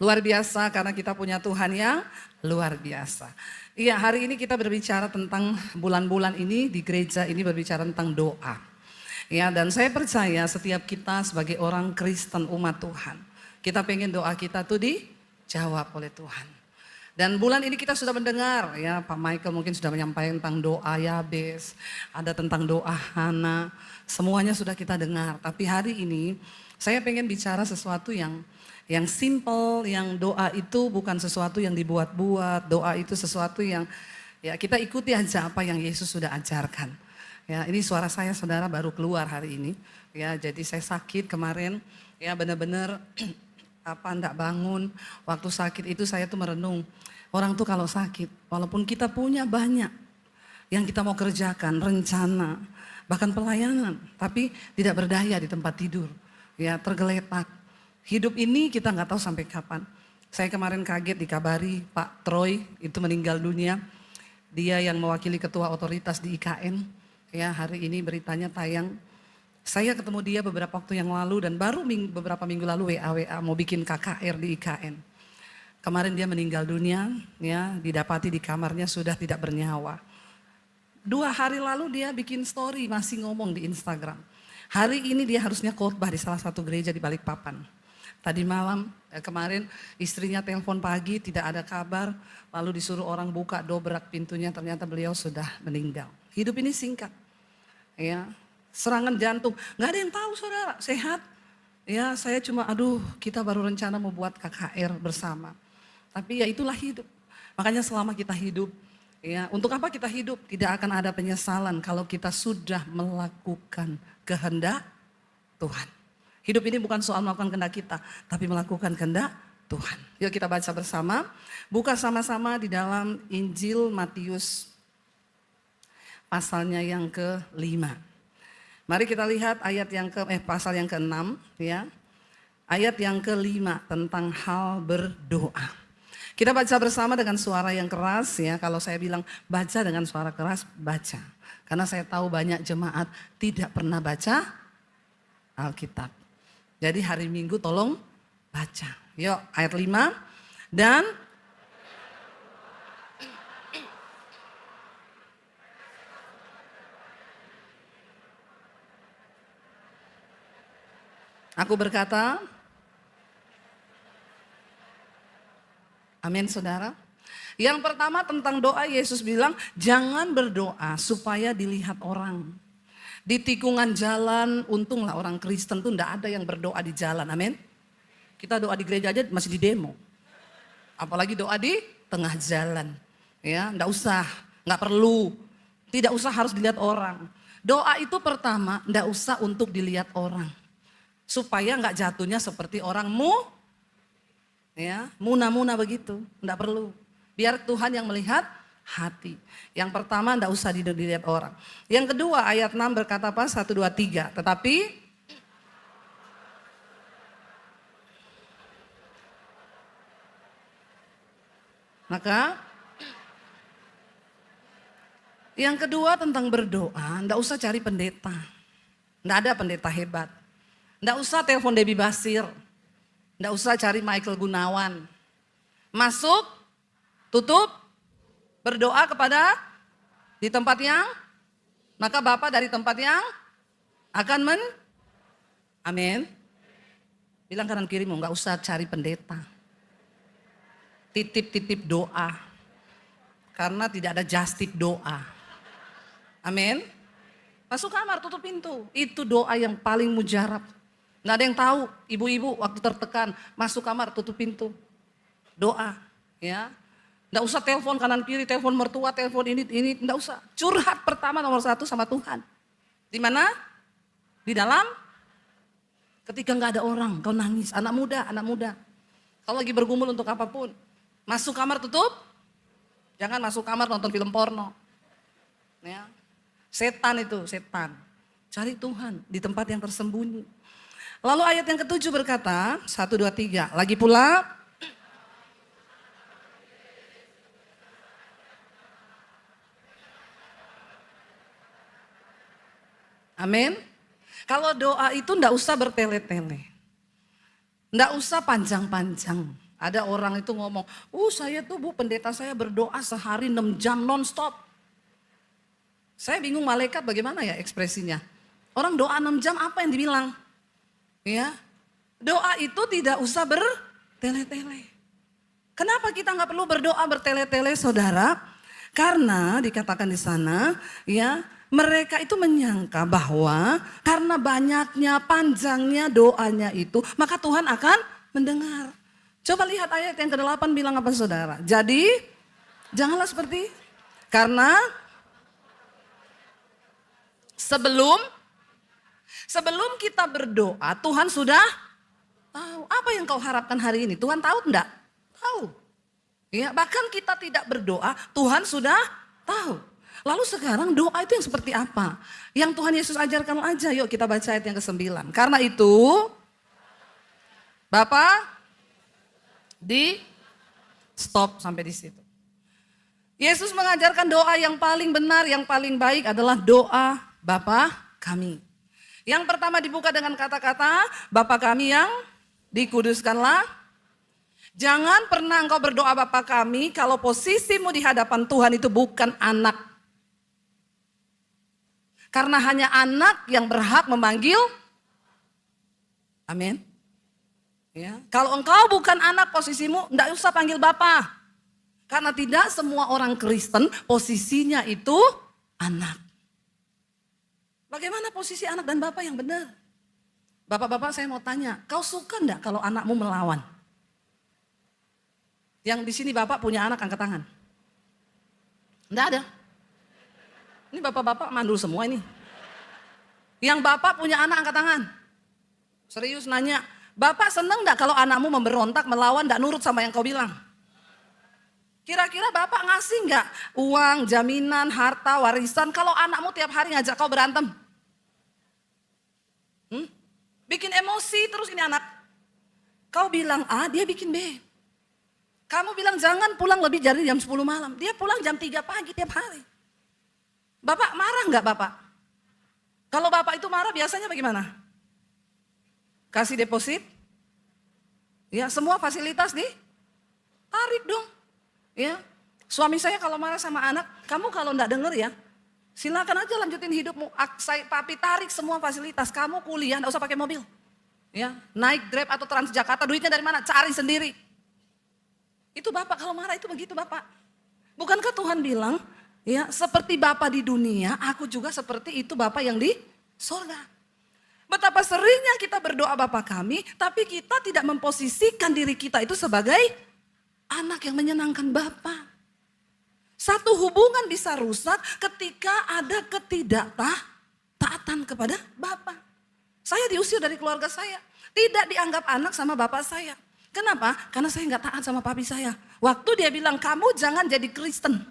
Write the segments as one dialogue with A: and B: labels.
A: Luar biasa karena kita punya Tuhan yang luar biasa. Iya, hari ini kita berbicara tentang bulan-bulan ini di gereja ini berbicara tentang doa. Ya, dan saya percaya setiap kita sebagai orang Kristen umat Tuhan, kita pengen doa kita tuh dijawab oleh Tuhan. Dan bulan ini kita sudah mendengar ya, Pak Michael mungkin sudah menyampaikan tentang doa Yabes, ada tentang doa Hana, semuanya sudah kita dengar. Tapi hari ini saya pengen bicara sesuatu yang simple, yang doa itu bukan sesuatu yang dibuat-buat, doa itu sesuatu yang ya kita ikuti aja apa yang Yesus sudah ajarkan. Ya, ini suara saya saudara baru keluar hari ini. Ya, jadi saya sakit kemarin, ya benar-benar enggak bangun. Waktu sakit itu saya tuh merenung. Orang tuh kalau sakit, walaupun kita punya banyak yang kita mau kerjakan, rencana, bahkan pelayanan, tapi tidak berdaya di tempat tidur. Ya, tergeletak. Hidup ini kita nggak tahu sampai kapan. Saya kemarin kaget dikabari Pak Troy itu meninggal dunia. Dia yang mewakili ketua otoritas di IKN. Ya, hari ini beritanya tayang. Saya ketemu dia beberapa waktu yang lalu dan baru beberapa minggu lalu WA mau bikin KKR di IKN. Kemarin dia meninggal dunia, ya didapati di kamarnya sudah tidak bernyawa. 2 hari lalu dia bikin story masih ngomong di Instagram. Hari ini dia harusnya khotbah di salah satu gereja di Balikpapan. Tadi malam, kemarin istrinya telepon pagi tidak ada kabar, lalu disuruh orang buka dobrak pintunya ternyata beliau sudah meninggal. Hidup ini singkat, ya serangan jantung, nggak ada yang tahu saudara, sehat. Ya saya cuma kita baru rencana mau buat KKR bersama. Tapi ya itulah hidup. Makanya selama kita hidup, ya untuk apa kita hidup? Tidak akan ada penyesalan kalau kita sudah melakukan kehendak Tuhan. Hidup ini bukan soal melakukan kehendak kita, tapi melakukan kehendak Tuhan. Yuk kita baca bersama. Buka sama-sama di dalam Injil Matius pasalnya yang ke-5. Mari kita lihat ayat yang pasal yang ke-6 ya. Ayat yang ke-5 tentang hal berdoa. Kita baca bersama dengan suara yang keras ya. Kalau saya bilang baca dengan suara keras, baca. Karena saya tahu banyak jemaat tidak pernah baca Alkitab. Jadi hari Minggu tolong baca. Yuk ayat 5. Dan aku berkata, amin saudara. Yang pertama tentang doa Yesus bilang jangan berdoa supaya dilihat orang. Di tikungan jalan, untunglah orang Kristen tuh enggak ada yang berdoa di jalan, amin. Kita doa di gereja aja masih di demo. Apalagi doa di tengah jalan. Ya, enggak usah, enggak perlu. Tidak usah harus dilihat orang. Doa itu pertama enggak usah untuk dilihat orang. Supaya enggak jatuhnya seperti orang ya, muna-muna begitu, enggak perlu. Biar Tuhan yang melihat hati. Yang pertama enggak usah dilihat orang. Yang kedua ayat 6 berkata apa? 1, 2, 3. Tetapi maka yang kedua tentang berdoa, enggak usah cari pendeta. Enggak ada pendeta hebat. Enggak usah telepon Debbie Basir. Enggak usah cari Michael Gunawan. Masuk, tutup, berdoa kepada di tempat yang, maka Bapa dari tempat yang akan amin. Bilang kanan kirimu, enggak usah cari pendeta. Titip-titip doa. Karena tidak ada just tip doa. Amin. Masuk kamar, tutup pintu. Itu doa yang paling mujarab. Nggak ada yang tahu, ibu-ibu waktu tertekan, masuk kamar, tutup pintu. Doa, ya. Nggak usah telepon kanan kiri, telepon mertua, telepon ini, nggak usah. Curhat pertama nomor 1 sama Tuhan. Di mana? Di dalam. Ketika nggak ada orang, kau nangis. Anak muda. Kalau lagi bergumul untuk apapun. Masuk kamar, tutup. Jangan masuk kamar nonton film porno. Ya. Setan itu, setan. Cari Tuhan di tempat yang tersembunyi. Lalu ayat yang ke-7 berkata, 1, 2, 3. Lagi pula, amin. Kalau doa itu enggak usah bertele-tele. Enggak usah panjang-panjang. Ada orang itu ngomong, saya tuh Bu pendeta saya berdoa sehari 6 jam non-stop. Saya bingung malaikat bagaimana ya ekspresinya. Orang doa 6 jam apa yang dibilang? Ya, doa itu tidak usah bertele-tele. Kenapa kita nggak perlu berdoa bertele-tele saudara? Karena dikatakan di sana ya mereka itu menyangka bahwa karena banyaknya panjangnya doanya itu maka Tuhan akan mendengar. Coba lihat ayat yang ke-8 bilang apa saudara? Jadi janganlah seperti karena sebelum kita berdoa Tuhan sudah tahu. Apa yang kau harapkan hari ini? Tuhan tahu enggak? Tahu. Ya, bahkan kita tidak berdoa, Tuhan sudah tahu. Lalu sekarang doa itu yang seperti apa? Yang Tuhan Yesus ajarkan aja. Yuk kita baca ayat yang ke-9. Karena itu Bapak di stop sampai di situ. Yesus mengajarkan doa yang paling benar, yang paling baik adalah doa Bapa kami. Yang pertama dibuka dengan kata-kata Bapa kami yang dikuduskanlah. Jangan pernah engkau berdoa Bapa kami kalau posisimu di hadapan Tuhan itu bukan anak. Karena hanya anak yang berhak memanggil. Amin. Ya. Kalau engkau bukan anak posisimu, enggak usah panggil Bapa. Karena tidak semua orang Kristen posisinya itu anak. Bagaimana posisi anak dan Bapa yang benar? Bapak-bapak saya mau tanya, kau suka enggak kalau anakmu melawan? Yang di sini Bapak punya anak angkat tangan. Enggak ada. Ini bapak-bapak mandul semua ini. Yang Bapak punya anak angkat tangan. Serius nanya, Bapak seneng enggak kalau anakmu memberontak, melawan, enggak nurut sama yang kau bilang? Kira-kira Bapak ngasih enggak uang, jaminan, harta, warisan kalau anakmu tiap hari ngajak kau berantem? Bikin emosi terus ini anak. Kau bilang A, dia bikin B. Kamu bilang jangan pulang lebih dari jam 10 malam. Dia pulang jam 3 pagi tiap hari. Bapak marah enggak Bapak? Kalau Bapak itu marah biasanya bagaimana? Kasih deposit? Ya, semua fasilitas tarik dong. Ya. Suami saya kalau marah sama anak, kamu kalau enggak denger ya, silakan aja lanjutin hidupmu. Papi tarik semua fasilitas. Kamu kuliah enggak usah pakai mobil. Ya, naik Grab atau Transjakarta, duitnya dari mana? Cari sendiri. Itu Bapak kalau marah itu begitu Bapak. Bukankah Tuhan bilang, ya seperti Bapa di dunia, aku juga seperti itu Bapa yang di sorga. Betapa seringnya kita berdoa Bapa kami, tapi kita tidak memposisikan diri kita itu sebagai anak yang menyenangkan Bapa. Satu hubungan bisa rusak ketika ada ketidaktaatan kepada Bapa. Saya diusir dari keluarga saya, tidak dianggap anak sama Bapak saya. Kenapa? Karena saya nggak taat sama papi saya. Waktu dia bilang kamu jangan jadi Kristen.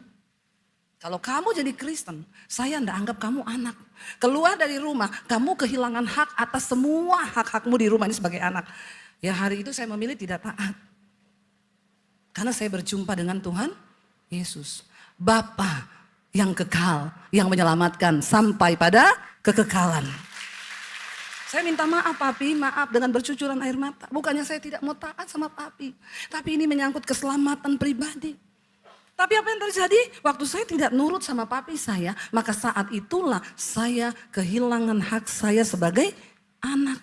A: Kalau kamu jadi Kristen, saya nggak anggap kamu anak. Keluar dari rumah, kamu kehilangan hak atas semua hak-hakmu di rumah ini sebagai anak. Ya hari itu saya memilih tidak taat. Karena saya berjumpa dengan Tuhan Yesus. Bapa yang kekal, yang menyelamatkan sampai pada kekekalan. Saya minta maaf papi, maaf dengan bercucuran air mata. Bukannya saya tidak mau taat sama papi. Tapi ini menyangkut keselamatan pribadi. Tapi apa yang terjadi? Waktu saya tidak nurut sama papi saya, maka saat itulah saya kehilangan hak saya sebagai anak.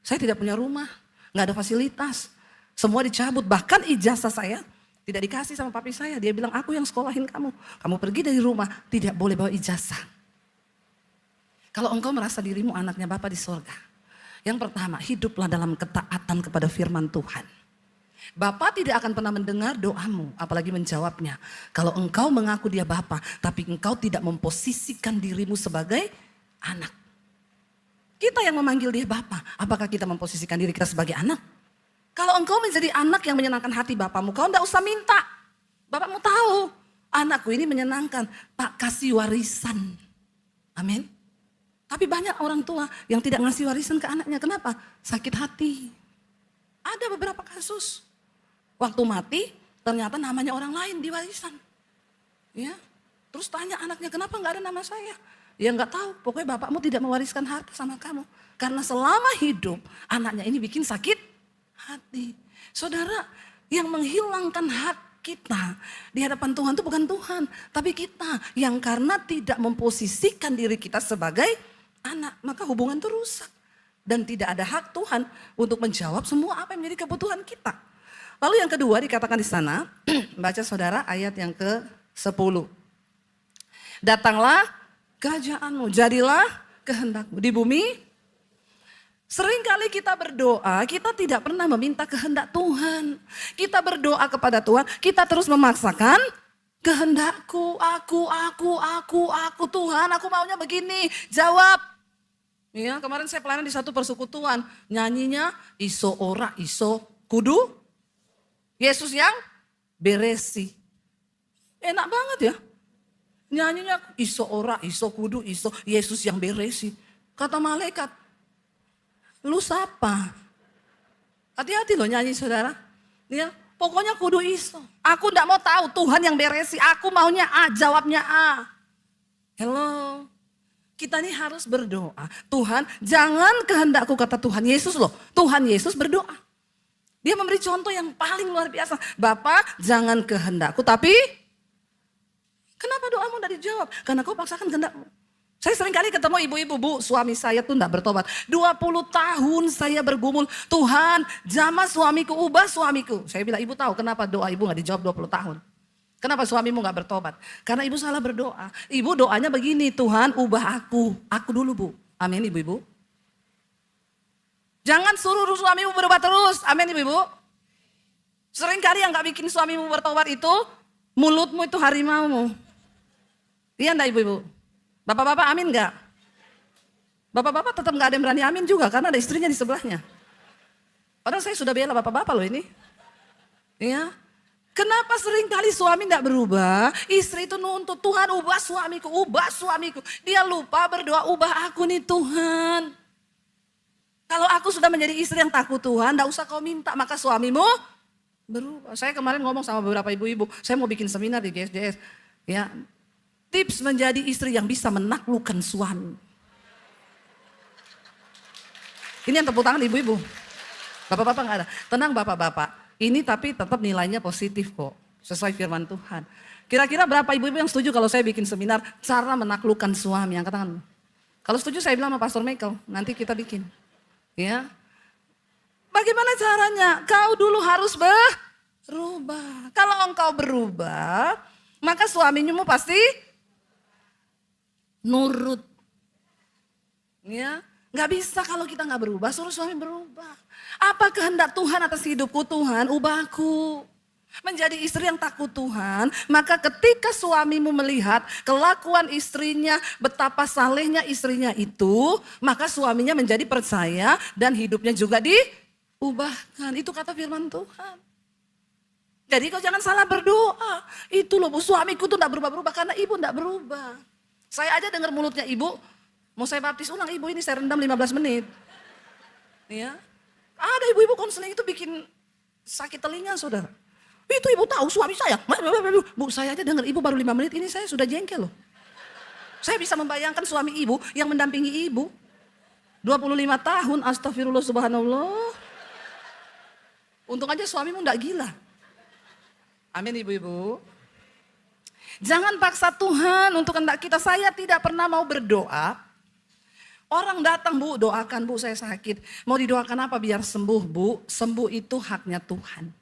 A: Saya tidak punya rumah, gak ada fasilitas. Semua dicabut, bahkan ijazah saya tidak dikasih sama papi saya. Dia bilang aku yang sekolahin kamu. Kamu pergi dari rumah, tidak boleh bawa ijazah. Kalau engkau merasa dirimu anaknya Bapa di sorga. Yang pertama, hiduplah dalam ketaatan kepada firman Tuhan. Bapa tidak akan pernah mendengar doamu, apalagi menjawabnya. Kalau engkau mengaku dia Bapa, tapi engkau tidak memposisikan dirimu sebagai anak. Kita yang memanggil dia Bapa, apakah kita memposisikan diri kita sebagai anak? Kalau engkau menjadi anak yang menyenangkan hati Bapamu, kau tidak usah minta. Bapakmu tahu, anakku ini menyenangkan, Pak kasih warisan. Amin. Tapi banyak orang tua yang tidak ngasih warisan ke anaknya. Kenapa? Sakit hati. Ada beberapa kasus. Waktu mati ternyata namanya orang lain di warisan. Ya. Terus tanya anaknya kenapa gak ada nama saya? Ya gak tahu. Pokoknya bapakmu tidak mewariskan harta sama kamu. Karena selama hidup anaknya ini bikin sakit hati. Saudara, Yang menghilangkan hak kita di hadapan Tuhan itu bukan Tuhan, tapi kita yang karena tidak memposisikan diri kita sebagai anak, maka hubungan itu rusak. Dan tidak ada hak Tuhan untuk menjawab semua apa yang menjadi kebutuhan kita. Lalu yang kedua dikatakan di sana, baca saudara ayat yang ke-10. Datanglah kerajaanmu, jadilah kehendakmu di bumi. Seringkali kita berdoa, kita tidak pernah meminta kehendak Tuhan. Kita berdoa kepada Tuhan, kita terus memaksakan kehendakku, aku Tuhan, aku maunya begini, jawab. Ya, kemarin saya pelayanan di satu persekutuan, nyanyinya iso ora iso kudu Yesus yang beresi. Enak banget ya. Nyanyinya iso ora iso kudu iso Yesus yang beresi. Kata malaikat, lu siapa? Hati-hati loh nyanyi saudara. Ya, pokoknya kudu iso. Aku enggak mau tahu Tuhan yang beresi. Aku maunya A, jawabnya A. Hello. Kita ini harus berdoa. Tuhan, jangan kehendakku, kata Tuhan Yesus loh. Tuhan Yesus berdoa. Dia memberi contoh yang paling luar biasa. Bapak, jangan kehendakku, tapi kenapa doamu tidak dijawab? Karena kau paksakan kehendakmu. Saya sering kali ketemu ibu-ibu, Bu, suami saya tuh enggak bertobat. 20 tahun saya bergumul, Tuhan jamah suamiku, ubah suamiku. Saya bilang, ibu tahu kenapa doa ibu enggak dijawab 20 tahun? Kenapa suamimu enggak bertobat? Karena ibu salah berdoa. Ibu doanya begini, Tuhan ubah aku dulu Bu. Amin ibu-ibu. Jangan suruh suamimu berubah terus, amin ibu-ibu. Sering kali yang enggak bikin suamimu bertobat itu, mulutmu itu harimaumu. Iya enggak ibu-ibu? Bapak-bapak amin enggak? Bapak-bapak tetap enggak ada yang berani amin juga karena ada istrinya di sebelahnya. Padahal saya sudah bela bapak-bapak loh ini. Iya. Kenapa sering kali suami enggak berubah? Istri itu nuntut, Tuhan ubah suamiku, ubah suamiku. Dia lupa berdoa, ubah aku nih Tuhan. Kalau aku sudah menjadi istri yang takut Tuhan, enggak usah kau minta, maka suamimu berubah. Saya kemarin ngomong sama beberapa ibu-ibu, saya mau bikin seminar di GSJS. Ya, tips menjadi istri yang bisa menaklukkan suami. Ini yang tepuk tangan ibu-ibu. Bapak-bapak enggak ada. Tenang bapak-bapak. Ini tapi tetap nilainya positif kok. Sesuai firman Tuhan. Kira-kira berapa ibu-ibu yang setuju kalau saya bikin seminar cara menaklukkan suami? Angkat tangan. Kalau setuju saya bilang sama Pastor Michael. Nanti kita bikin. Ya. Bagaimana caranya? Kau dulu harus berubah. Kalau engkau berubah, maka suamimu pasti nurut. Ya. Gak bisa kalau kita gak berubah, suruh suami berubah. Apa kehendak Tuhan atas hidupku? Tuhan, ubahku. Menjadi istri yang takut Tuhan, maka ketika suamimu melihat kelakuan istrinya, betapa salehnya istrinya itu, maka suaminya menjadi percaya dan hidupnya juga diubahkan. Itu kata firman Tuhan. Jadi kau jangan salah berdoa. Itu loh Bu, suamiku tuh gak berubah-berubah karena ibu gak berubah. Saya aja dengar mulutnya ibu, mau saya baptis ulang ibu ini saya rendam 15 menit. Ya. Ada ibu-ibu konseling itu bikin sakit telinga saudara. Itu ibu tahu suami saya. Bu saya aja dengar ibu baru 5 menit ini saya sudah jengkel loh. Saya bisa membayangkan suami ibu yang mendampingi ibu. 25 tahun astagfirullah subhanallah. Untung aja suamimu enggak gila. Amin ibu-ibu. Jangan paksa Tuhan untuk kehendak kita. Saya tidak pernah mau berdoa. Orang datang Bu, doakan Bu saya sakit. Mau didoakan apa biar sembuh Bu? Sembuh itu haknya Tuhan.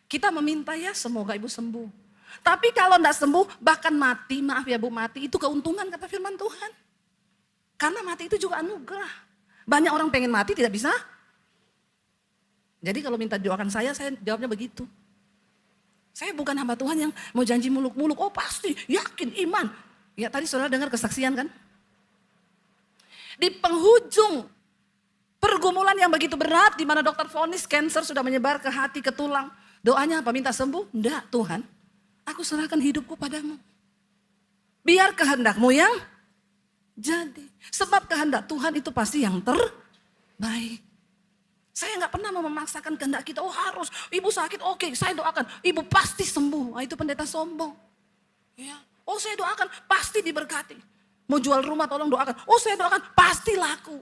A: Kita meminta ya semoga ibu sembuh. Tapi kalau enggak sembuh bahkan mati, maaf ya Bu mati itu keuntungan kata firman Tuhan. Karena mati itu juga anugerah. Banyak orang pengen mati tidak bisa. Jadi kalau minta doakan saya jawabnya begitu. Saya bukan hamba Tuhan yang mau janji muluk-muluk. Oh pasti, yakin, iman. Ya tadi saudara dengar kesaksian kan? Di penghujung pergumulan yang begitu berat di mana dokter vonis kanker sudah menyebar ke hati, ke tulang. Doanya apa? Minta sembuh? Enggak Tuhan, aku serahkan hidupku padamu. Biar kehendakmu yang jadi. Sebab kehendak Tuhan itu pasti yang terbaik. Saya nggak pernah mau memaksakan kehendak kita. Oh harus, ibu sakit, oke saya doakan. Ibu pasti sembuh. Nah, itu pendeta sombong. Ya. Oh saya doakan, pasti diberkati. Mau jual rumah tolong doakan. Oh saya doakan pasti laku.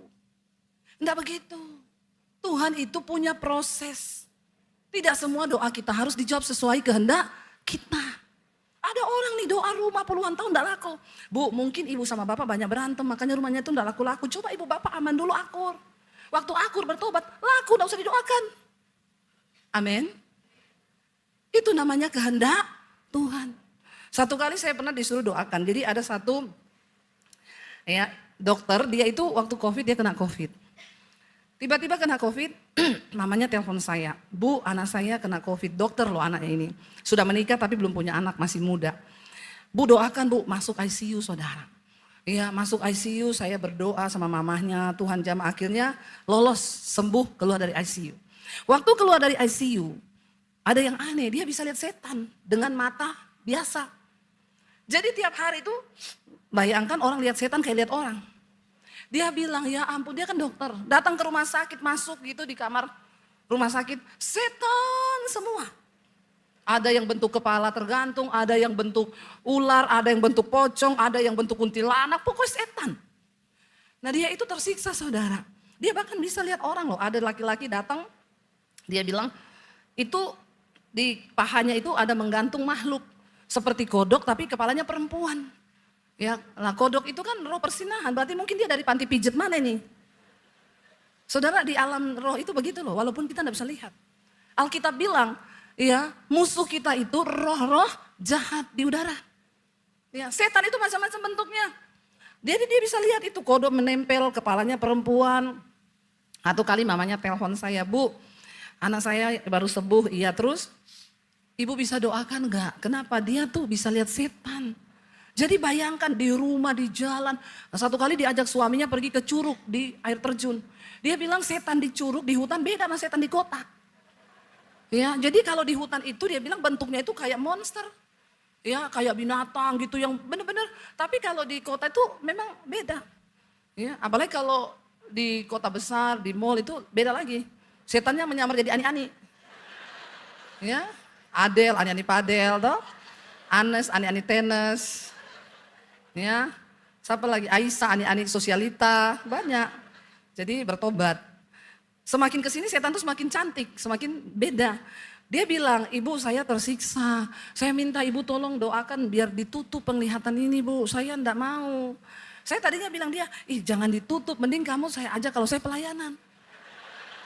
A: Enggak begitu. Tuhan itu punya proses. Tidak semua doa kita harus dijawab sesuai kehendak kita. Ada orang nih doa rumah puluhan tahun tidak laku. Bu, mungkin ibu sama bapak banyak berantem, makanya rumahnya itu tidak laku-laku. Coba ibu bapak aman dulu akur. Waktu akur bertobat, laku, tidak usah didoakan. Amin. Itu namanya kehendak Tuhan. Satu kali saya pernah disuruh doakan. Jadi ada satu dokter, dia itu waktu COVID dia kena COVID. Tiba-tiba kena COVID, mamanya telepon saya. Bu, anak saya kena COVID, dokter loh anaknya ini. Sudah menikah tapi belum punya anak, masih muda. Bu doakan bu, masuk ICU saudara. Iya masuk ICU, saya berdoa sama mamahnya, Tuhan jamah akhirnya lolos, sembuh, keluar dari ICU. Waktu keluar dari ICU, ada yang aneh, dia bisa lihat setan dengan mata biasa. Jadi tiap hari itu, bayangkan orang lihat setan kayak lihat orang. Dia bilang, ya ampun, dia kan dokter. Datang ke rumah sakit, masuk gitu di kamar rumah sakit. Setan semua. Ada yang bentuk kepala tergantung, ada yang bentuk ular, ada yang bentuk pocong, ada yang bentuk kuntilanak, pokoknya setan. Nah dia itu tersiksa saudara. Dia bahkan bisa lihat orang loh, ada laki-laki datang, dia bilang, itu di pahanya itu ada menggantung makhluk. Seperti kodok tapi kepalanya perempuan. Ya, nah kodok itu kan roh persinahan, berarti mungkin dia dari panti pijat mana nih? Saudara di alam roh itu begitu loh, walaupun kita tidak bisa lihat. Alkitab bilang, ya musuh kita itu roh-roh jahat di udara. Ya, setan itu macam-macam bentuknya. Jadi dia bisa lihat itu kodok menempel, kepalanya perempuan. Satu kali mamanya telepon saya, Bu, anak saya baru sembuh, iya terus. Ibu bisa doakan enggak? Kenapa? Dia tuh bisa lihat setan. Jadi bayangkan di rumah, di jalan. Satu kali diajak suaminya pergi ke curug di air terjun. Dia bilang setan di curug, di hutan beda sama setan di kota. Ya, jadi kalau di hutan itu dia bilang bentuknya itu kayak monster. Ya, kayak binatang gitu yang benar-benar. Tapi kalau di kota itu memang beda. Ya, apalagi kalau di kota besar, di mall itu beda lagi. Setannya menyamar jadi ani-ani. Ya, Adel, ani-ani padel, toh. Anes, ani-ani tenis. Ya, siapa lagi? Aisyah, ani-ani sosialita, banyak. Jadi bertobat. Semakin kesini setan tuh semakin cantik, semakin beda. Dia bilang, ibu saya tersiksa, saya minta ibu tolong doakan biar ditutup penglihatan ini bu, saya enggak mau. Saya tadinya bilang dia, jangan ditutup, mending kamu saya ajak kalau saya pelayanan.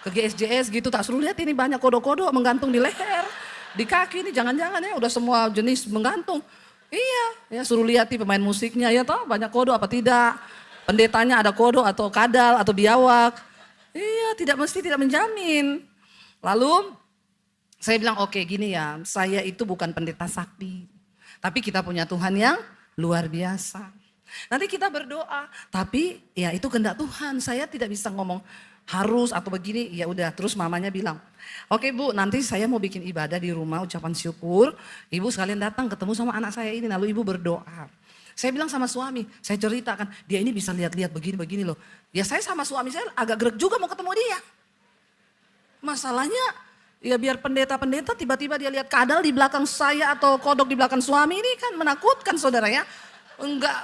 A: Ke GSJS gitu, tak suruh lihat ini banyak kodok-kodok menggantung di leher, di kaki ini jangan-jangan ya udah semua jenis menggantung. Iya, ya suruh lihat pemain musiknya ya toh banyak kodok apa tidak. Pendetanya ada kodok atau kadal atau biawak. Iya, tidak mesti tidak menjamin. Lalu saya bilang oke, gini ya, saya itu bukan pendeta sakti. Tapi kita punya Tuhan yang luar biasa. Nanti kita berdoa, tapi ya itu kehendak Tuhan. Saya tidak bisa ngomong harus atau begini, ya udah. Terus mamanya bilang, oke bu, nanti saya mau bikin ibadah di rumah, ucapan syukur. Ibu sekalian datang ketemu sama anak saya ini, lalu ibu berdoa. Saya bilang sama suami, saya ceritakan, dia ini bisa lihat-lihat begini-begini loh. Ya saya sama suami saya agak gerek juga mau ketemu dia. Masalahnya, ya biar pendeta-pendeta tiba-tiba dia lihat kadal di belakang saya atau kodok di belakang suami ini kan menakutkan saudara ya. Enggak,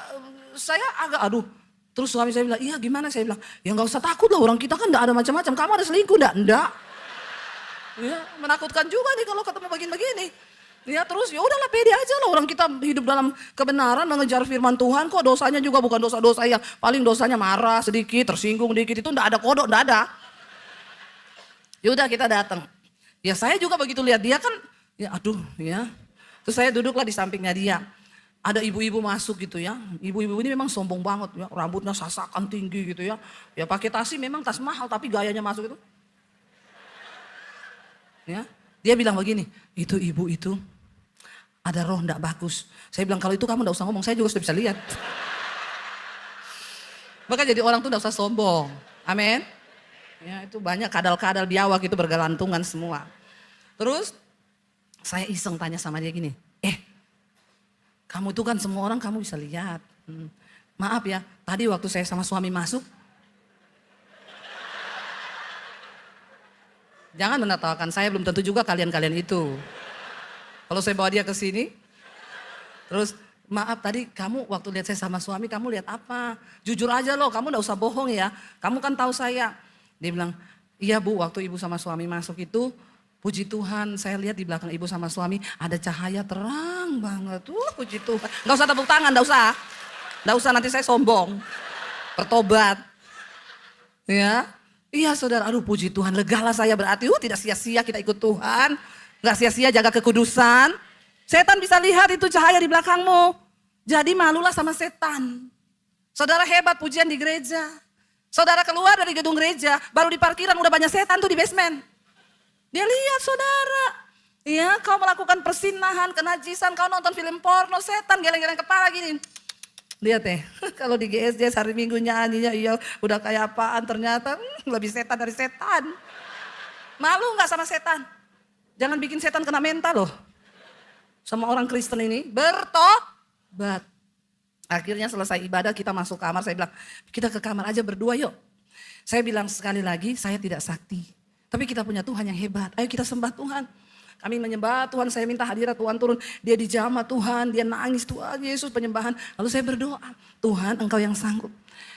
A: saya agak aduh. Terus suami saya bilang, iya gimana? Saya bilang, ya gak usah takut lah, orang kita kan gak ada macam-macam. Kamu ada selingkuh enggak? Enggak. Ya, menakutkan juga nih kalau ketemu begini-begini. Ya terus ya udahlah pede aja lah, orang kita hidup dalam kebenaran mengejar firman Tuhan, kok dosanya juga bukan dosa-dosa yang paling dosanya marah sedikit, tersinggung dikit, itu enggak ada kodok, enggak ada. Ya udah kita datang. Ya saya juga begitu lihat dia kan, ya aduh ya. Terus saya duduklah di sampingnya dia. Ada ibu-ibu masuk gitu ya, ibu-ibu ini memang sombong banget ya, rambutnya sasakan tinggi gitu ya. Ya pakai tas memang tas mahal tapi gayanya masuk itu. Ya, dia bilang begini, itu ibu itu ada roh ndak bagus. Saya bilang kalau itu kamu ndak usah ngomong, saya juga sudah bisa lihat. Maka jadi orang tuh ndak usah sombong, amin. Ya itu banyak kadal-kadal biawak itu bergelantungan semua. Terus saya iseng tanya sama dia gini, kamu itu kan semua orang kamu bisa lihat. Maaf ya, tadi waktu saya sama suami masuk. Jangan menertawakan saya, belum tentu juga kalian-kalian itu. Kalau saya bawa dia ke sini. Terus maaf tadi kamu waktu lihat saya sama suami kamu lihat apa? Jujur aja loh, kamu gak usah bohong ya. Kamu kan tahu saya. Dia bilang, iya bu waktu ibu sama suami masuk itu Puji Tuhan, saya lihat di belakang ibu sama suami ada cahaya terang banget. Puji Tuhan. Gak usah tepuk tangan, gak usah. Gak usah, nanti saya sombong. Bertobat. Ya, iya saudara, aduh puji Tuhan, legalah saya berarti. Tidak sia-sia kita ikut Tuhan. Gak sia-sia jaga kekudusan. Setan bisa lihat itu cahaya di belakangmu. Jadi malulah sama setan. Saudara hebat pujian di gereja. Saudara keluar dari gedung gereja, baru di parkiran udah banyak setan tuh di basement. Dia lihat saudara, ya kau melakukan persinahan, kenajisan, kau nonton film porno, setan geleng-geleng kepala gini. Lihat deh, kalau di GSJ hari Minggu nyanyinya iya udah kayak apaan, ternyata lebih setan dari setan. Malu gak sama setan? Jangan bikin setan kena mental loh. Sama orang Kristen ini bertobat. Akhirnya selesai ibadah kita masuk kamar, saya bilang kita ke kamar aja berdua yuk. Saya bilang sekali lagi saya tidak sakti. Tapi kita punya Tuhan yang hebat. Ayo kita sembah Tuhan. Kami menyembah Tuhan. Saya minta hadirat Tuhan turun. Dia dijamah Tuhan. Dia nangis Tuhan Yesus penyembahan. Lalu saya berdoa. Tuhan engkau yang sanggup.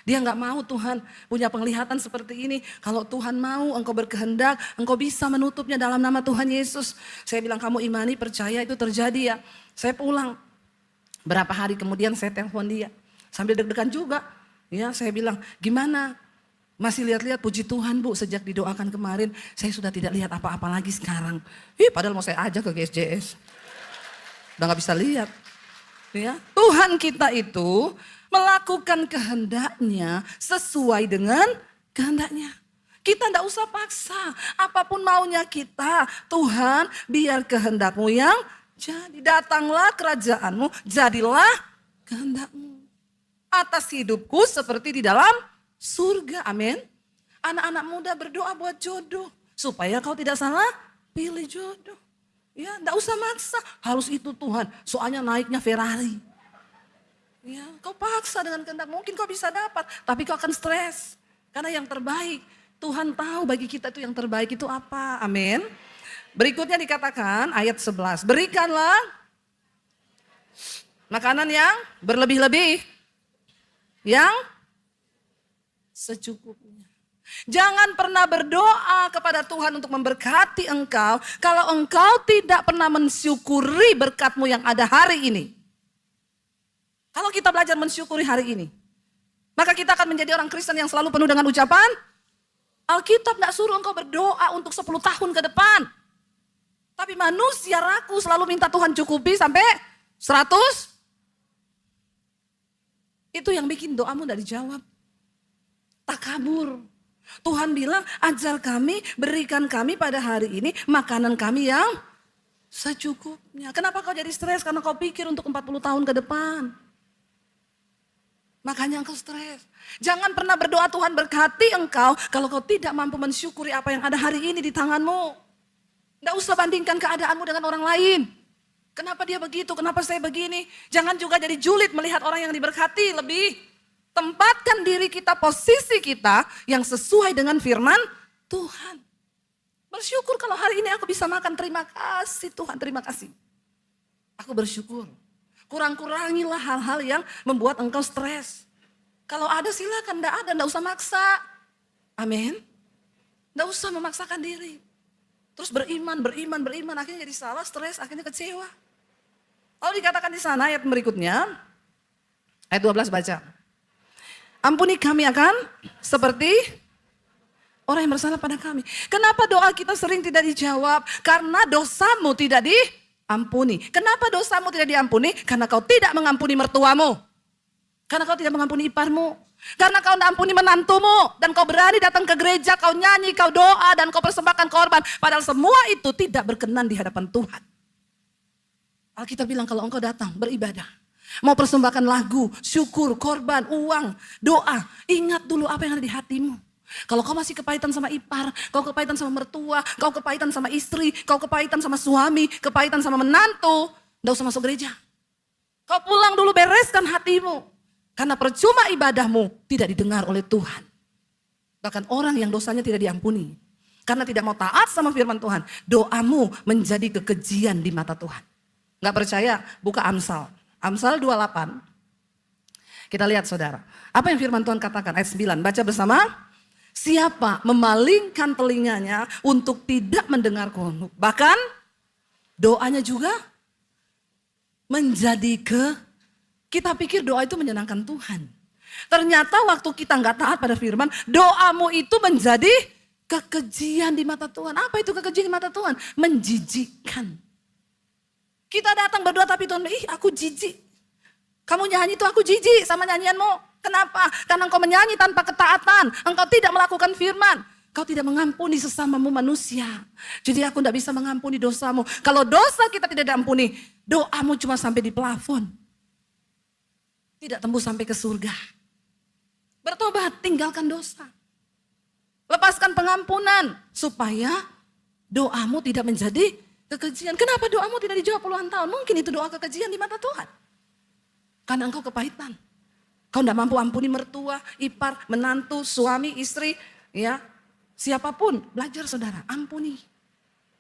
A: Dia gak mau Tuhan punya penglihatan seperti ini. Kalau Tuhan mau engkau berkehendak. Engkau bisa menutupnya dalam nama Tuhan Yesus. Saya bilang kamu imani percaya itu terjadi ya. Saya pulang. Berapa hari kemudian saya telepon dia. Sambil deg-degan juga. Ya saya bilang gimana? Masih lihat-lihat puji Tuhan Bu, sejak didoakan kemarin saya sudah tidak lihat apa-apa lagi sekarang. Padahal mau saya ajak ke GSJS. Udah gak bisa lihat. Ya, Tuhan kita itu melakukan kehendaknya sesuai dengan kehendaknya. Kita gak usah paksa, apapun maunya kita. Tuhan biar kehendakmu yang jadi. Datanglah kerajaanmu, jadilah kehendakmu. Atas hidupku seperti di dalam surga, amin. Anak-anak muda berdoa buat jodoh. Supaya kau tidak salah pilih jodoh. Ya, enggak usah maksa. Harus itu Tuhan. Soalnya naiknya Ferrari. Ya, kau paksa dengan kehendak. Mungkin kau bisa dapat. Tapi kau akan stres. Karena yang terbaik. Tuhan tahu bagi kita itu yang terbaik itu apa. Amin. Berikutnya dikatakan ayat 11. Berikanlah makanan yang berlebih-lebih. Yang secukupnya. Jangan pernah berdoa kepada Tuhan untuk memberkati engkau kalau engkau tidak pernah mensyukuri berkatmu yang ada hari ini. Kalau kita belajar mensyukuri hari ini, maka kita akan menjadi orang Kristen yang selalu penuh dengan ucapan. Alkitab gak suruh engkau berdoa untuk 10 tahun ke depan. Tapi manusia ragu selalu minta Tuhan cukupi sampai 100. Itu yang bikin doamu gak dijawab. Takabur. Tuhan bilang ajar kami, berikan kami pada hari ini makanan kami yang secukupnya. Kenapa kau jadi stres? Karena kau pikir untuk 40 tahun ke depan. Makanya engkau stres. Jangan pernah berdoa Tuhan berkati engkau kalau kau tidak mampu mensyukuri apa yang ada hari ini di tanganmu. Tidak usah bandingkan keadaanmu dengan orang lain. Kenapa dia begitu? Kenapa saya begini? Jangan juga jadi julid melihat orang yang diberkati lebih. Tempatkan diri kita, posisi kita yang sesuai dengan firman Tuhan. Bersyukur kalau hari ini aku bisa makan. Terima kasih Tuhan, terima kasih. Aku bersyukur. Kurang-kurangilah hal-hal yang membuat engkau stres. Kalau ada silakan, enggak ada, enggak usah maksa. Amin. Enggak usah memaksakan diri. Terus beriman, akhirnya jadi salah, stres, akhirnya kecewa. Lalu dikatakan di sana ayat berikutnya, ayat 12 baca. Ampuni kami akan seperti orang yang bersalah pada kami. Kenapa doa kita sering tidak dijawab? Karena dosamu tidak diampuni. Kenapa dosamu tidak diampuni? Karena kau tidak mengampuni mertuamu. Karena kau tidak mengampuni iparmu. Karena kau tidak ampuni menantumu. Dan kau berani datang ke gereja, kau nyanyi, kau doa, dan kau persembahkan korban. Padahal semua itu tidak berkenan di hadapan Tuhan. Alkitab bilang kalau engkau datang beribadah. Mau persembahkan lagu, syukur, korban, uang, doa. Ingat dulu apa yang ada di hatimu. Kalau kau masih kepahitan sama ipar, kau kepahitan sama mertua, kau kepahitan sama istri, kau kepahitan sama suami, kepahitan sama menantu, tidak usah masuk gereja. Kau pulang dulu bereskan hatimu. Karena percuma ibadahmu tidak didengar oleh Tuhan. Bahkan orang yang dosanya tidak diampuni. Karena tidak mau taat sama firman Tuhan. Doamu menjadi kekejian di mata Tuhan. Gak percaya? Buka Amsal. Amsal 28. Kita lihat saudara. Apa yang firman Tuhan katakan? Ayat 9. Baca bersama. Siapa memalingkan telinganya untuk tidak mendengar khotbah. Bahkan doanya juga menjadi kita pikir doa itu menyenangkan Tuhan. Ternyata waktu kita nggak taat pada firman, doamu itu menjadi kekejian di mata Tuhan. Apa itu kekejian di mata Tuhan? Menjijikkan. Kita datang berdoa tapi Tuhan, aku jijik. Kamu nyanyi itu aku jijik sama nyanyianmu. Kenapa? Karena engkau menyanyi tanpa ketaatan. Engkau tidak melakukan firman. Kau tidak mengampuni sesamamu manusia. Jadi aku tidak bisa mengampuni dosamu. Kalau dosa kita tidak diampuni, doamu cuma sampai di plafon. Tidak tembus sampai ke surga. Bertobat, tinggalkan dosa. Lepaskan pengampunan supaya doamu tidak menjadi kekejian. Kenapa doamu tidak dijawab puluhan tahun? Mungkin itu doa kekejian di mata Tuhan. Karena engkau kepahitan. Kau tidak mampu ampuni mertua, ipar, menantu, suami, istri. Ya, siapapun. Belajar saudara, ampuni.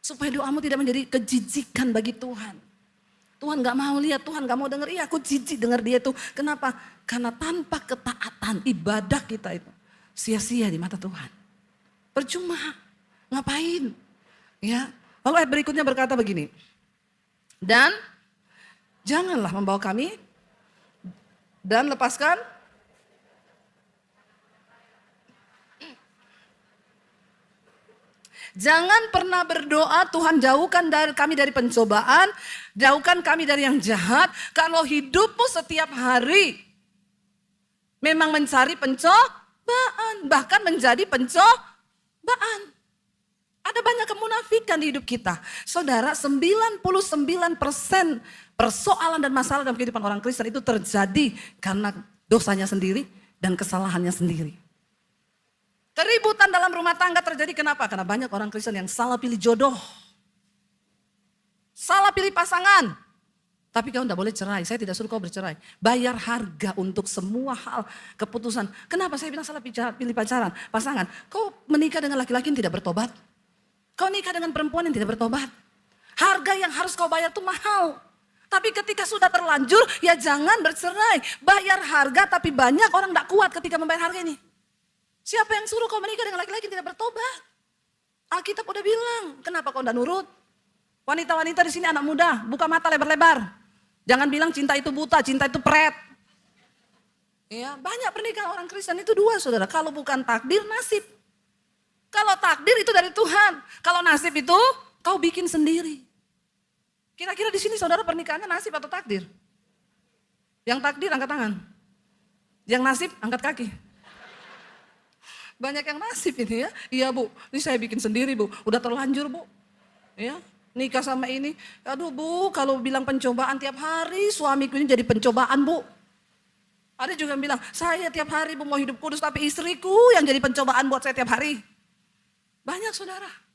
A: Supaya doamu tidak menjadi kejijikan bagi Tuhan. Tuhan gak mau lihat, Tuhan gak mau dengar. Iya aku jijik dengar dia itu. Kenapa? Karena tanpa ketaatan ibadah kita itu sia-sia di mata Tuhan. Percuma. Ngapain? Ya. Lalu ayat berikutnya berkata begini. Dan janganlah membawa kami dan lepaskan jangan pernah berdoa Tuhan jauhkan kami dari pencobaan, jauhkan kami dari yang jahat. Kalau hidupmu setiap hari memang mencari pencobaan, bahkan menjadi pencobaan. Ada banyak kemunafikan di hidup kita. Saudara, 99% persoalan dan masalah dalam kehidupan orang Kristen itu terjadi karena dosanya sendiri dan kesalahannya sendiri. Keributan dalam rumah tangga terjadi kenapa? Karena banyak orang Kristen yang salah pilih jodoh. Salah pilih pasangan. Tapi kau tidak boleh cerai, saya tidak suruh kau bercerai. Bayar harga untuk semua hal keputusan. Kenapa saya bilang salah pilih pasangan? Kau menikah dengan laki-laki yang tidak bertobat. Kau nikah dengan perempuan yang tidak bertobat. Harga yang harus kau bayar itu mahal. Tapi ketika sudah terlanjur, ya jangan bercerai. Bayar harga tapi banyak orang tidak kuat ketika membayar harga ini. Siapa yang suruh kau menikah dengan laki-laki yang tidak bertobat? Alkitab udah bilang, kenapa kau tidak nurut? Wanita-wanita di sini anak muda, buka mata lebar-lebar. Jangan bilang cinta itu buta, cinta itu pret. Ya, banyak pernikahan orang Kristen itu dua saudara. Kalau bukan takdir, nasib. Kalau takdir itu dari Tuhan. Kalau nasib itu kau bikin sendiri. Kira-kira di sini saudara pernikahannya nasib atau takdir? Yang takdir angkat tangan. Yang nasib angkat kaki. Banyak yang nasib ini ya. Iya bu, ini saya bikin sendiri bu. Udah terlanjur bu. Ya, nikah sama ini. Aduh bu, kalau bilang pencobaan tiap hari suamiku ini jadi pencobaan bu. Ada juga yang bilang, saya tiap hari bu mau hidup kudus tapi istriku yang jadi pencobaan buat saya tiap hari. Banyak saudara.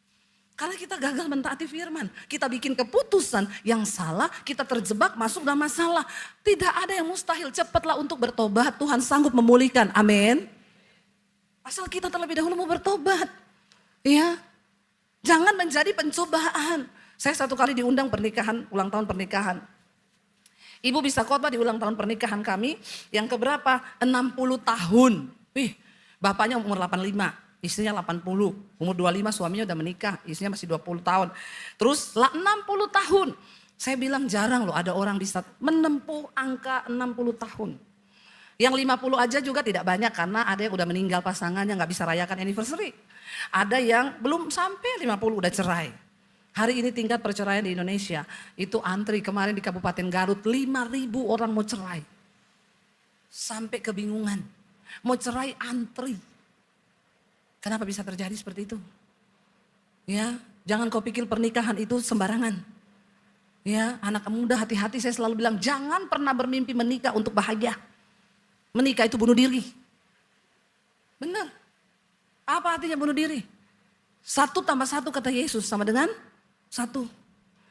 A: Karena kita gagal mentaati firman. Kita bikin keputusan yang salah, kita terjebak masuk dalam masalah. Tidak ada yang mustahil, cepatlah untuk bertobat. Tuhan sanggup memulihkan, amin. Asal kita terlebih dahulu mau bertobat. Ya, jangan menjadi pencobaan. Saya satu kali diundang pernikahan, ulang tahun pernikahan. Ibu bisa khotbah di ulang tahun pernikahan kami. Yang keberapa? 60 tahun. Wih, bapaknya umur 85. Istrinya 80, umur 25 suaminya udah menikah, istrinya masih 20 tahun. Terus 60 tahun. Saya bilang jarang loh ada orang bisa menempuh angka 60 tahun. Yang 50 aja juga tidak banyak karena ada yang udah meninggal pasangannya gak bisa rayakan anniversary. Ada yang belum sampai 50 udah cerai. Hari ini tingkat perceraian di Indonesia itu antri kemarin di Kabupaten Garut 5.000 orang mau cerai. Sampai kebingungan. Mau cerai antri. Kenapa bisa terjadi seperti itu? Ya, jangan kau pikir pernikahan itu sembarangan. Ya, anak muda hati-hati saya selalu bilang jangan pernah bermimpi menikah untuk bahagia. Menikah itu bunuh diri. Benar. Apa artinya bunuh diri? 1 tambah 1 kata Yesus sama dengan 1.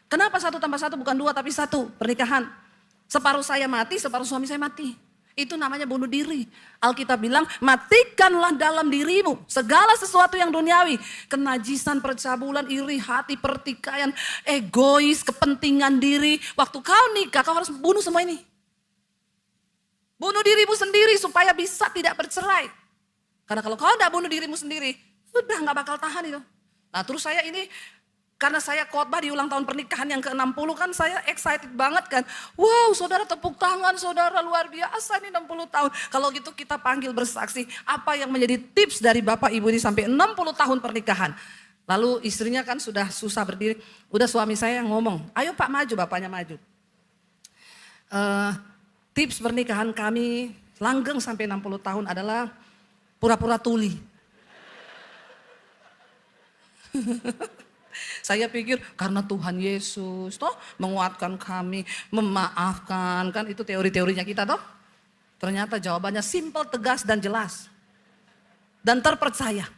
A: Kenapa 1 tambah 1 bukan 2 tapi 1 pernikahan? Separuh saya mati, separuh suami saya mati. Itu namanya bunuh diri. Alkitab bilang, matikanlah dalam dirimu segala sesuatu yang duniawi. Kenajisan, percabulan, iri hati, pertikaian, egois, kepentingan diri. Waktu kau nikah, kau harus bunuh semua ini. Bunuh dirimu sendiri supaya bisa tidak bercerai. Karena kalau kau tidak bunuh dirimu sendiri, udah gak bakal tahan itu. Nah terus saya ini, karena saya khotbah di ulang tahun pernikahan yang ke-60 kan saya excited banget kan. Wow saudara tepuk tangan, saudara luar biasa nih 60 tahun. Kalau gitu kita panggil bersaksi, apa yang menjadi tips dari Bapak Ibu ini sampai 60 tahun pernikahan. Lalu istrinya kan sudah susah berdiri, udah suami saya yang ngomong, ayo Pak maju, bapaknya maju. Tips pernikahan kami langgeng sampai 60 tahun adalah pura-pura tuli. Saya pikir karena Tuhan Yesus toh menguatkan kami, memaafkan, kan itu teori-teorinya kita toh. Ternyata jawabannya simple, tegas dan jelas. Dan terpercaya.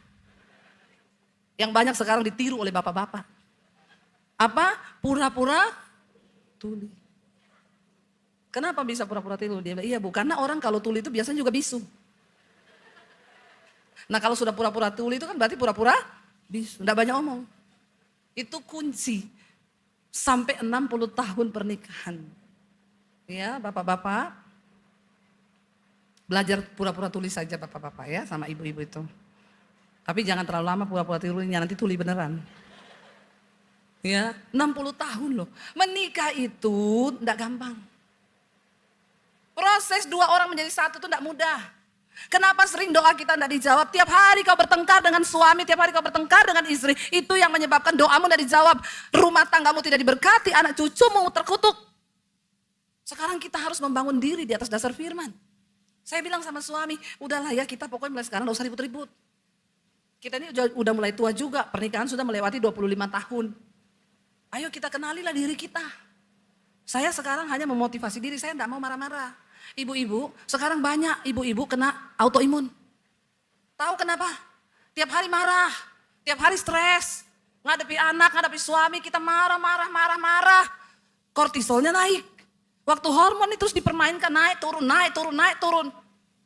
A: Yang banyak sekarang ditiru oleh bapak-bapak. Apa? Pura-pura tuli. Kenapa bisa pura-pura tuli? Dia bilang, iya Bu, karena orang kalau tuli itu biasanya juga bisu. Nah kalau sudah pura-pura tuli itu kan berarti pura-pura bisu, enggak banyak omong. Itu kunci sampai 60 tahun pernikahan. Ya bapak-bapak, belajar pura-pura tuli saja bapak-bapak ya sama ibu-ibu itu. Tapi jangan terlalu lama pura-pura tulinya, nanti tuli beneran. Ya, 60 tahun loh. Menikah itu enggak gampang. Proses dua orang menjadi satu itu enggak mudah. Kenapa sering doa kita enggak dijawab? Tiap hari kau bertengkar dengan suami, tiap hari kau bertengkar dengan istri. Itu yang menyebabkan doamu enggak dijawab. Rumah tanggamu tidak diberkati, anak cucumu terkutuk. Sekarang kita harus membangun diri di atas dasar firman. Saya bilang sama suami, udahlah ya kita pokoknya mulai sekarang enggak usah ribut-ribut. Kita ini udah mulai tua juga, pernikahan sudah melewati 25 tahun. Ayo kita kenalilah diri kita. Saya sekarang hanya memotivasi diri, saya enggak mau marah-marah. Ibu-ibu, sekarang banyak ibu-ibu kena autoimun. Tahu kenapa? Tiap hari marah, tiap hari stres. Ngadepi anak, ngadepi suami, kita marah. Kortisolnya naik. Waktu hormon itu terus dipermainkan, naik, turun.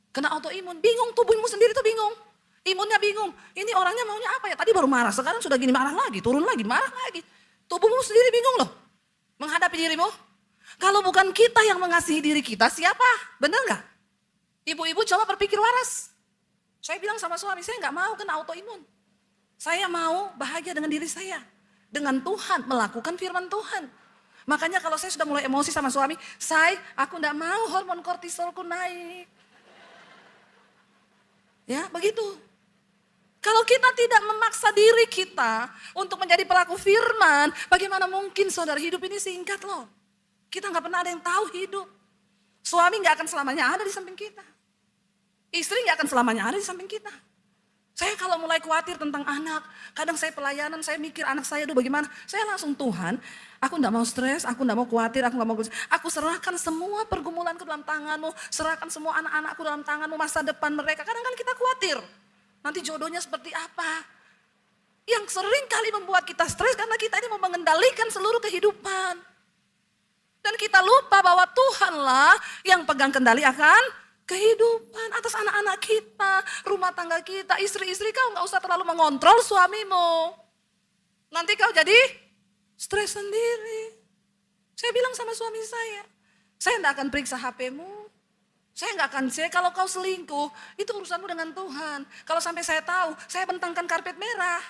A: Kena autoimun, bingung tubuhmu sendiri tuh bingung. Imunnya bingung, ini orangnya maunya apa ya? Tadi baru marah, sekarang sudah gini marah lagi, turun lagi, marah lagi. Tubuhmu sendiri bingung loh, menghadapi dirimu. Kalau bukan kita yang mengasihi diri kita, siapa? Bener gak? Ibu-ibu coba berpikir waras. Saya bilang sama suami, saya gak mau kena autoimun. Saya mau bahagia dengan diri saya. Dengan Tuhan, melakukan firman Tuhan. Makanya kalau saya sudah mulai emosi sama suami, aku gak mau hormon kortisolku naik. Ya begitu. Kalau kita tidak memaksa diri kita untuk menjadi pelaku firman, bagaimana mungkin saudara hidup ini singkat loh. Kita gak pernah ada yang tahu hidup. Suami gak akan selamanya ada di samping kita. Istri gak akan selamanya ada di samping kita. Saya kalau mulai khawatir tentang anak, kadang saya pelayanan, saya mikir anak saya itu bagaimana. Saya langsung Tuhan, aku gak mau stres, aku gak mau khawatir, aku serahkan semua pergumulanku dalam tanganmu, serahkan semua anak-anakku dalam tanganmu, masa depan mereka. Kadang kan kita khawatir. Nanti jodohnya seperti apa? Yang sering kali membuat kita stres karena kita ini mau mengendalikan seluruh kehidupan. Dan kita lupa bahwa Tuhanlah yang pegang kendali akan kehidupan atas anak-anak kita, rumah tangga kita, istri-istri kau gak usah terlalu mengontrol suamimu. Nanti kau jadi stres sendiri. Saya bilang sama suami saya gak akan periksa HP-mu. Saya gak akan cek kalau kau selingkuh, itu urusanmu dengan Tuhan. Kalau sampai saya tahu, saya bentangkan karpet merah.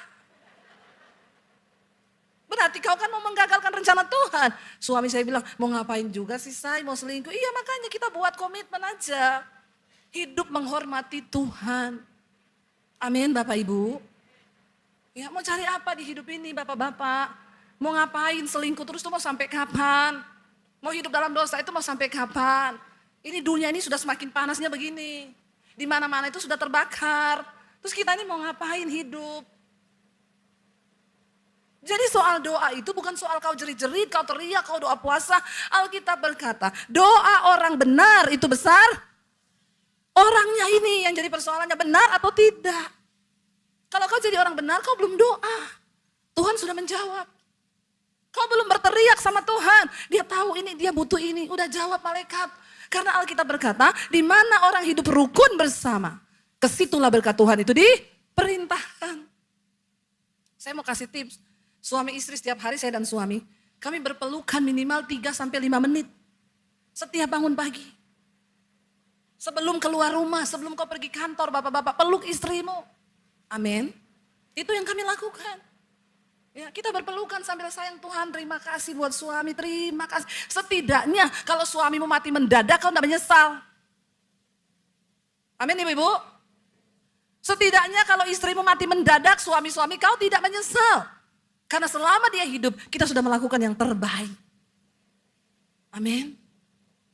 A: Berarti kau kan mau menggagalkan rencana Tuhan. Suami saya bilang, mau ngapain juga sih saya, mau selingkuh. Iya makanya kita buat komitmen aja. Hidup menghormati Tuhan. Amin Bapak Ibu. Ya mau cari apa di hidup ini Bapak-Bapak. Mau ngapain selingkuh terus tuh mau sampai kapan. Mau hidup dalam dosa itu mau sampai kapan. Ini dunia ini sudah semakin panasnya begini. Di mana-mana itu sudah terbakar. Terus kita ini mau ngapain hidup? Jadi soal doa itu bukan soal kau jerit-jerit, kau teriak, kau doa puasa. Alkitab berkata, doa orang benar itu besar. Orangnya ini yang jadi persoalannya benar atau tidak. Kalau kau jadi orang benar, kau belum doa. Tuhan sudah menjawab. Kau belum berteriak sama Tuhan. Dia tahu ini, dia butuh ini. Udah jawab malaikat. Karena Alkitab berkata, di mana orang hidup rukun bersama, kesitulah berkat Tuhan itu diperintahkan. Saya mau kasih tips, suami istri setiap hari saya dan suami, kami berpelukan minimal 3-5 menit. Setiap bangun pagi. Sebelum keluar rumah, sebelum kau pergi kantor, bapak-bapak peluk istrimu. Amin. Itu yang kami lakukan. Ya, kita berpelukan sambil sayang, Tuhan terima kasih buat suami, terima kasih. Setidaknya kalau suamimu mati mendadak kau tidak menyesal. Amin ibu-ibu. Setidaknya kalau istrimu mati mendadak, suami-suami kau tidak menyesal. Karena selama dia hidup, kita sudah melakukan yang terbaik. Amin.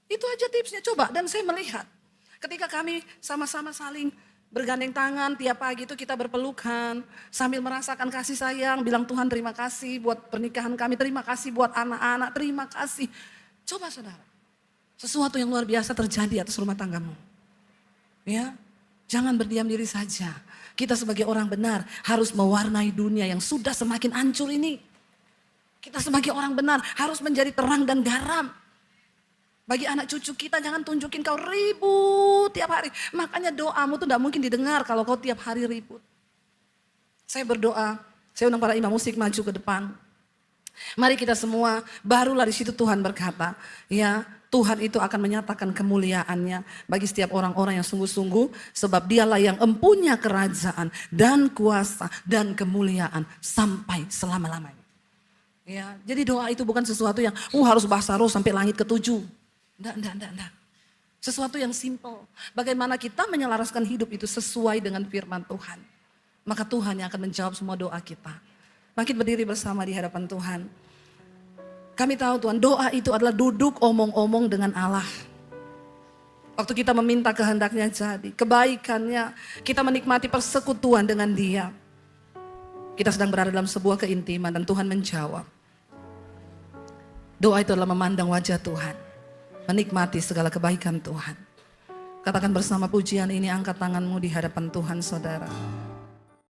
A: Itu aja tipsnya, coba. Dan saya melihat ketika kami sama-sama saling bergandeng tangan, tiap pagi itu kita berpelukan, sambil merasakan kasih sayang, bilang Tuhan terima kasih buat pernikahan kami, terima kasih buat anak-anak, terima kasih. Coba saudara, sesuatu yang luar biasa terjadi atas rumah tanggamu. Ya, jangan berdiam diri saja. Kita sebagai orang benar harus mewarnai dunia yang sudah semakin hancur ini. Kita sebagai orang benar harus menjadi terang dan garam. Bagi anak cucu kita jangan tunjukin kau ribut tiap hari. Makanya doamu tuh tidak mungkin didengar kalau kau tiap hari ribut. Saya berdoa, saya undang para imam musik maju ke depan. Mari kita semua, barulah di situ Tuhan berkata, ya Tuhan itu akan menyatakan kemuliaannya bagi setiap orang-orang yang sungguh-sungguh. Sebab dialah yang empunya kerajaan dan kuasa dan kemuliaan sampai selama-lamanya. Ya, jadi doa itu bukan sesuatu yang harus bahasa roh sampai langit ketujuh. Enggak. Sesuatu yang simple. Bagaimana kita menyelaraskan hidup itu sesuai dengan firman Tuhan. Maka Tuhan yang akan menjawab semua doa kita. Bangkit berdiri bersama di hadapan Tuhan. Kami tahu Tuhan, doa itu adalah duduk omong-omong dengan Allah. Waktu kita meminta kehendaknya jadi, kebaikannya, kita menikmati persekutuan dengan Dia. Kita sedang berada dalam sebuah keintiman dan Tuhan menjawab. Doa itu adalah memandang wajah Tuhan. Menikmati segala kebaikan Tuhan. Katakan bersama pujian ini, angkat tanganmu di hadapan Tuhan saudara.